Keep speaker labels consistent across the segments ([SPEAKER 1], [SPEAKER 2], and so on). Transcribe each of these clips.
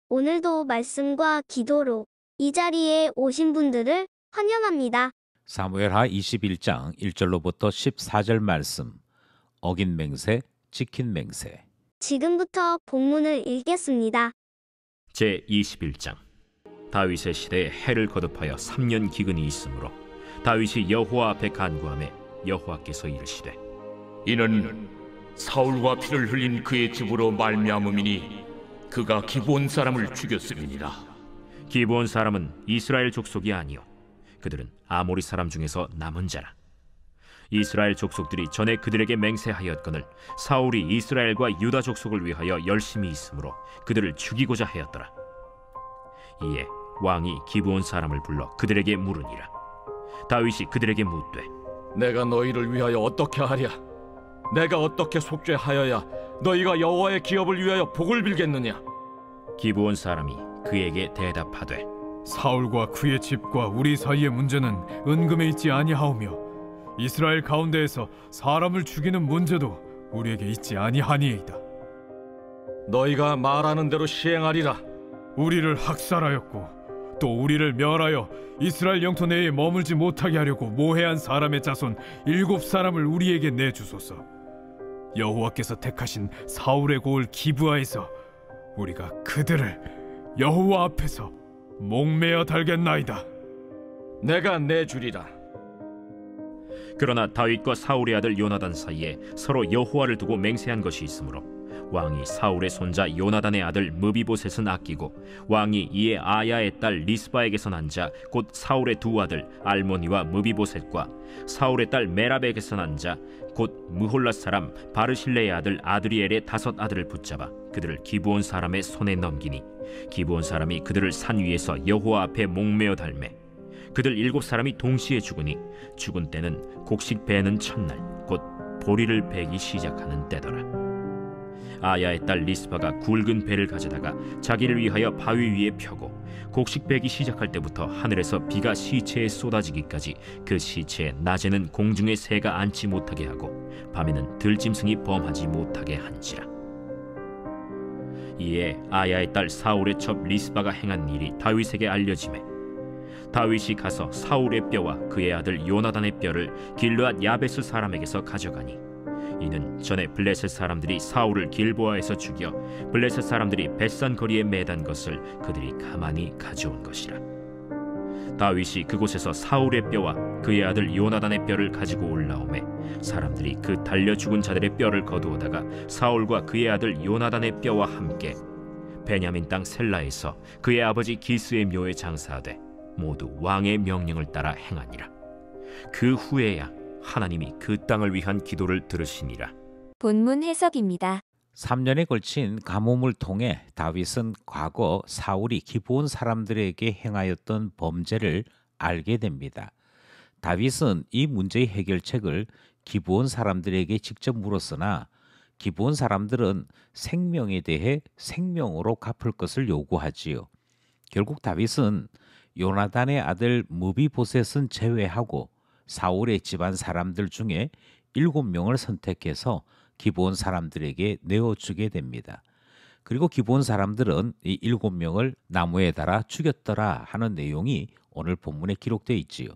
[SPEAKER 1] 오늘도 말씀과 기도로 이 자리에 오신 분들을 환영합니다.
[SPEAKER 2] 사무엘하 21장 1절로부터 14절 말씀. 어긴 맹세, 지킨 맹세.
[SPEAKER 1] 지금부터 본문을 읽겠습니다.
[SPEAKER 3] 제21장. 다윗의 시대에 해를 거듭하여 3년 기근이 있으므로 다윗이 여호와 앞에 간구하매 여호와께서 이르시되
[SPEAKER 4] 이는 사울과 피를 흘린 그의 집으로 말미암음이니 그가 기브온 사람을 죽였음이니라.
[SPEAKER 3] 기브온 사람은 이스라엘 족속이 아니요 그들은 아모리 사람 중에서 남은 자라. 이스라엘 족속들이 전에 그들에게 맹세하였거늘 사울이 이스라엘과 유다 족속을 위하여 열심히 있으므로 그들을 죽이고자 하였더라. 이에 왕이 기브온 사람을 불러 그들에게 물으니라. 다윗이 그들에게 묻되
[SPEAKER 4] 내가 너희를 위하여 어떻게 하랴? 내가 어떻게 속죄하여야 너희가 여호와의 기업을 위하여 복을 빌겠느냐?
[SPEAKER 3] 기브온 사람이 그에게 대답하되
[SPEAKER 5] 사울과 그의 집과 우리 사이의 문제는 은금에 있지 아니하오며 이스라엘 가운데에서 사람을 죽이는 문제도 우리에게 있지 아니하니이다.
[SPEAKER 4] 너희가 말하는 대로 시행하리라.
[SPEAKER 5] 우리를 학살하였고 또 우리를 멸하여 이스라엘 영토 내에 머물지 못하게 하려고 모해한 사람의 자손 7사람을 우리에게 내주소서. 여호와께서 택하신 사울의 고을 기브아에서 우리가 그들을 여호와 앞에서 목매어 달겠나이다.
[SPEAKER 4] 내가 내주리라.
[SPEAKER 3] 그러나 다윗과 사울의 아들 요나단 사이에 서로 여호와를 두고 맹세한 것이 있으므로 왕이 사울의 손자 요나단의 아들 무비보셋은 아끼고 왕이 이에 아야의 딸 리스바에게서 난 자 곧 사울의 두 아들 알모니와 무비보셋과 사울의 딸 메랍에게서 난 자 곧 무홀랏 사람 바르실레의 아들 아드리엘의 5 아들을 붙잡아 그들을 기브온 사람의 손에 넘기니 기브온 사람이 그들을 산 위에서 여호와 앞에 목매어 달매 그들 7사람이 동시에 죽으니 죽은 때는 곡식 베는 첫날 곧 보리를 베기 시작하는 때더라. 아야의 딸 리스바가 굵은 배를 가져다가 자기를 위하여 바위 위에 펴고 곡식 베기 시작할 때부터 하늘에서 비가 시체에 쏟아지기까지 그 시체에 낮에는 공중의 새가 앉지 못하게 하고 밤에는 들짐승이 범하지 못하게 한지라. 이에 아야의 딸 사울의 첩 리스바가 행한 일이 다윗에게 알려지매 다윗이 가서 사울의 뼈와 그의 아들 요나단의 뼈를 길르앗 야베스 사람에게서 가져가니 이는 전에 블레셋 사람들이 사울을 길보아에서 죽여 블레셋 사람들이 벳산 거리에 매단 것을 그들이 가만히 가져온 것이라. 다윗이 그곳에서 사울의 뼈와 그의 아들 요나단의 뼈를 가지고 올라오매 사람들이 그 달려 죽은 자들의 뼈를 거두어다가 사울과 그의 아들 요나단의 뼈와 함께 베냐민 땅 셀라에서 그의 아버지 기스의 묘에 장사하되 모두 왕의 명령을 따라 행하니라. 그 후에야 하나님이 그 땅을 위한 기도를 들으시니라.
[SPEAKER 6] 본문 해석입니다.
[SPEAKER 2] 3년에 걸친 가뭄을 통해 다윗은 과거 사울이 기브온 사람들에게 행하였던 범죄를 알게 됩니다. 다윗은 이 문제의 해결책을 기브온 사람들에게 직접 물었으나 기브온 사람들은 생명에 대해 생명으로 갚을 것을 요구하지요. 결국 다윗은 요나단의 아들 무비보셋은 제외하고 사울의 집안 사람들 중에 7명을 선택해서 기브온 사람들에게 내어주게 됩니다. 그리고 기브온 사람들은 이 7명을 나무에 달아 죽였더라 하는 내용이 오늘 본문에 기록되어 있지요.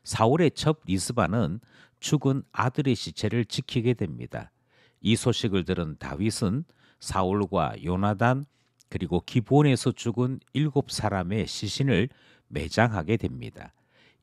[SPEAKER 2] 사울의 첩 리스바는 죽은 아들의 시체를 지키게 됩니다. 이 소식을 들은 다윗은 사울과 요나단 그리고 기브온에서 죽은 7사람의 시신을 매장하게 됩니다.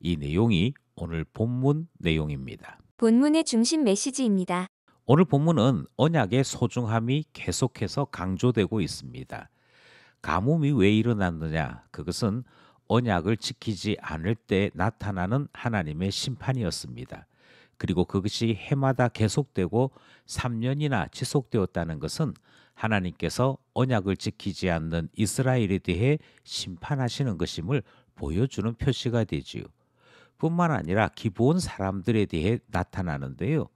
[SPEAKER 2] 이 내용이 오늘 본문 내용입니다.
[SPEAKER 6] 본문의 중심 메시지입니다.
[SPEAKER 2] 오늘 본문은 언약의 소중함이 계속해서 강조되고 있습니다. 가뭄이 왜 일어났느냐? 그것은 언약을 지키지 않을 때 나타나는 하나님의 심판이었습니다. 그리고 그것이 해마다 계속되고 3년이나 지속되었다는 것은 하나님께서 언약을 지키지 않는 이스라엘에 대해 심판하시는 것임을 보여주는 표시가 되지요. 뿐만 아니라 기브온 사람들에 대해 나타나는데요.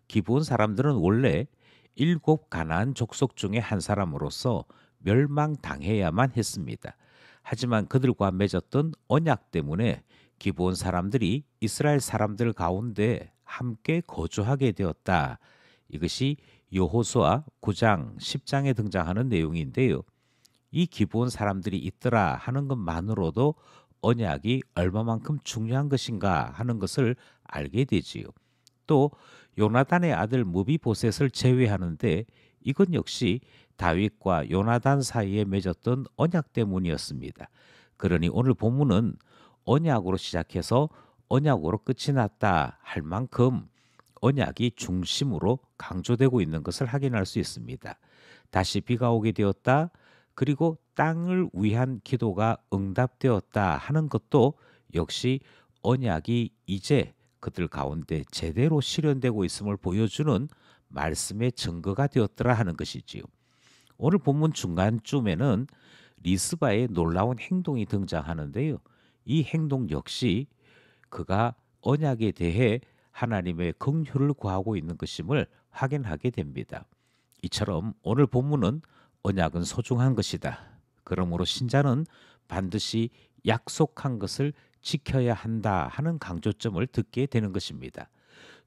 [SPEAKER 2] 기브온 사람들은 원래 7 가나안 족속 중에 한 사람으로서 멸망당해야만 했습니다. 하지만 그들과 맺었던 언약 때문에 기브온 사람들이 이스라엘 사람들 가운데 함께 거주하게 되었다. 이것이 여호수아 9장 10장에 등장하는 내용인데요. 이 기본 사람들이 있더라 하는 것만으로도 언약이 얼마만큼 중요한 것인가 하는 것을 알게 되지요. 또 요나단의 아들 무비보셋을 제외하는데 이건 역시 다윗과 요나단 사이에 맺었던 언약 때문이었습니다. 그러니 오늘 본문은 언약으로 시작해서 언약으로 끝이 났다 할 만큼 언약이 중심으로 강조되고 있는 것을 확인할 수 있습니다. 다시 비가 오게 되었다. 그리고 땅을 위한 기도가 응답되었다 하는 것도 역시 언약이 이제 그들 가운데 제대로 실현되고 있음을 보여주는 말씀의 증거가 되었더라 하는 것이지요. 오늘 본문 중간쯤에는 리스바의 놀라운 행동이 등장하는데요. 이 행동 역시 그가 언약에 대해 하나님의 긍휼을 구하고 있는 것임을 확인하게 됩니다. 이처럼 오늘 본문은 언약은 소중한 것이다. 그러므로 신자는 반드시 약속한 것을 지켜야 한다 하는 강조점을 듣게 되는 것입니다.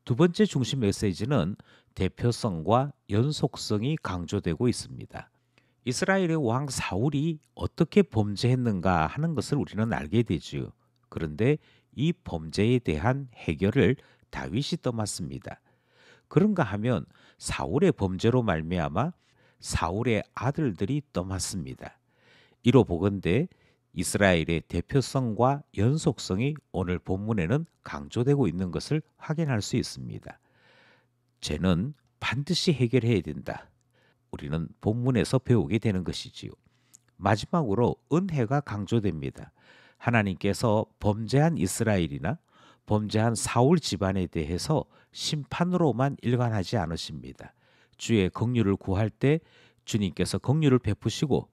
[SPEAKER 2] 두 번째 중심 메시지는 대표성과 연속성이 강조되고 있습니다. 이스라엘의 왕 사울이 어떻게 범죄했는가 하는 것을 우리는 알게 되지요. 그런데 이 범죄에 대한 해결을 다윗이 떠맡습니다. 그런가 하면 사울의 범죄로 말미암아 사울의 아들들이 떠맡습니다. 이로 보건대 이스라엘의 대표성과 연속성이 오늘 본문에는 강조되고 있는 것을 확인할 수 있습니다. 죄는 반드시 해결해야 된다. 우리는 본문에서 배우게 되는 것이지요. 마지막으로 은혜가 강조됩니다. 하나님께서 범죄한 이스라엘이나 범죄한 사울 집안에 대해서 심판으로만 일관하지 않으십니다. 주의 긍휼을 구할 때 주님께서 긍휼을 베푸시고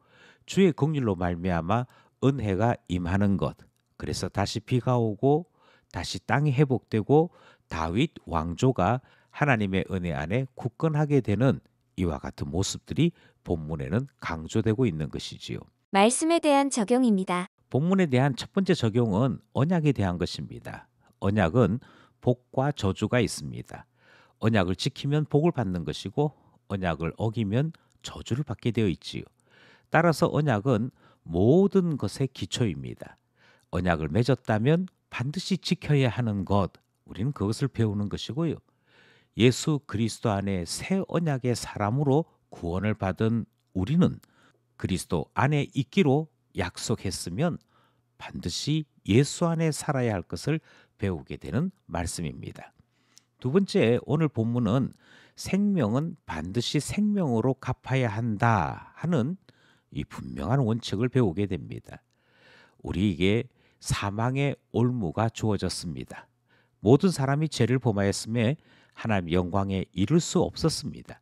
[SPEAKER 2] 주의 긍휼로 말미암아 은혜가 임하는 것. 그래서 다시 비가 오고 다시 땅이 회복되고 다윗 왕조가 하나님의 은혜 안에 굳건하게 되는 이와 같은 모습들이 본문에는 강조되고 있는 것이지요.
[SPEAKER 6] 말씀에 대한 적용입니다.
[SPEAKER 2] 본문에 대한 첫 번째 적용은 언약에 대한 것입니다. 언약은 복과 저주가 있습니다. 언약을 지키면 복을 받는 것이고 언약을 어기면 저주를 받게 되어 있지요. 따라서 언약은 모든 것의 기초입니다. 언약을 맺었다면 반드시 지켜야 하는 것, 우리는 그것을 배우는 것이고요. 예수 그리스도 안에 새 언약의 사람으로 구원을 받은 우리는 그리스도 안에 있기로 약속했으면 반드시 예수 안에 살아야 할 것을 배우게 되는 말씀입니다. 두 번째, 오늘 본문은 생명은 반드시 생명으로 갚아야 한다 하는 이 분명한 원칙을 배우게 됩니다. 우리에게 사망의 올무가 주어졌습니다. 모든 사람이 죄를 범하였음에 하나님 영광에 이를 수 없었습니다.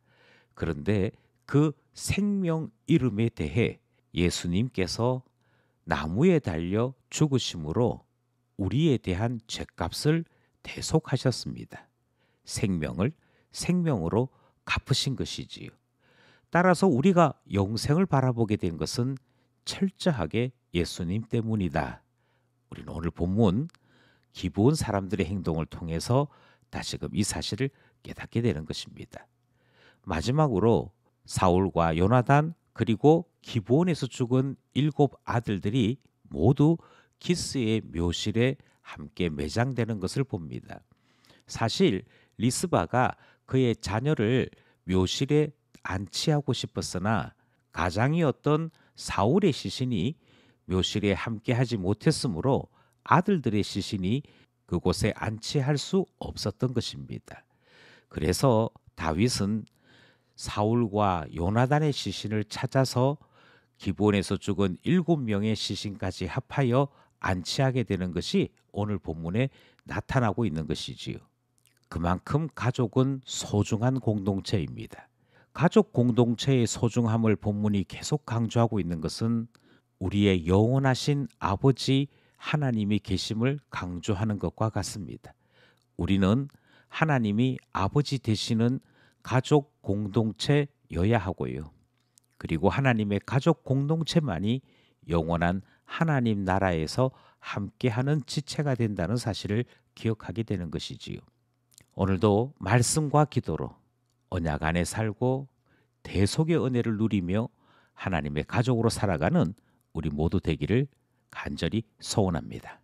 [SPEAKER 2] 그런데 그 생명 이름에 대해 예수님께서 나무에 달려 죽으심으로 우리에 대한 죄값을 대속하셨습니다. 생명을 생명으로 갚으신 것이지요. 따라서 우리가 영생을 바라보게 된 것은 철저하게 예수님 때문이다. 우리는 오늘 본문 기브온 사람들의 행동을 통해서 다시금 이 사실을 깨닫게 되는 것입니다. 마지막으로 사울과 요나단 그리고 기브온에서 죽은 7 아들들이 모두 기스의 묘실에 함께 매장되는 것을 봅니다. 사실 리스바가 그의 자녀를 묘실에 안치하고 싶었으나 가장이었던 사울의 시신이 묘실에 함께하지 못했으므로 아들들의 시신이 그곳에 안치할 수 없었던 것입니다. 그래서 다윗은 사울과 요나단의 시신을 찾아서 기브온에서 죽은 7명의 시신까지 합하여 안치하게 되는 것이 오늘 본문에 나타나고 있는 것이지요. 그만큼 가족은 소중한 공동체입니다. 가족 공동체의 소중함을 본문이 계속 강조하고 있는 것은 우리의 영원하신 아버지 하나님이 계심을 강조하는 것과 같습니다. 우리는 하나님이 아버지 되시는 가족 공동체여야 하고요. 그리고 하나님의 가족 공동체만이 영원한 하나님 나라에서 함께하는 지체가 된다는 사실을 기억하게 되는 것이지요. 오늘도 말씀과 기도로 언약 안에 살고 대속의 은혜를 누리며 하나님의 가족으로 살아가는 우리 모두 되기를 간절히 소원합니다.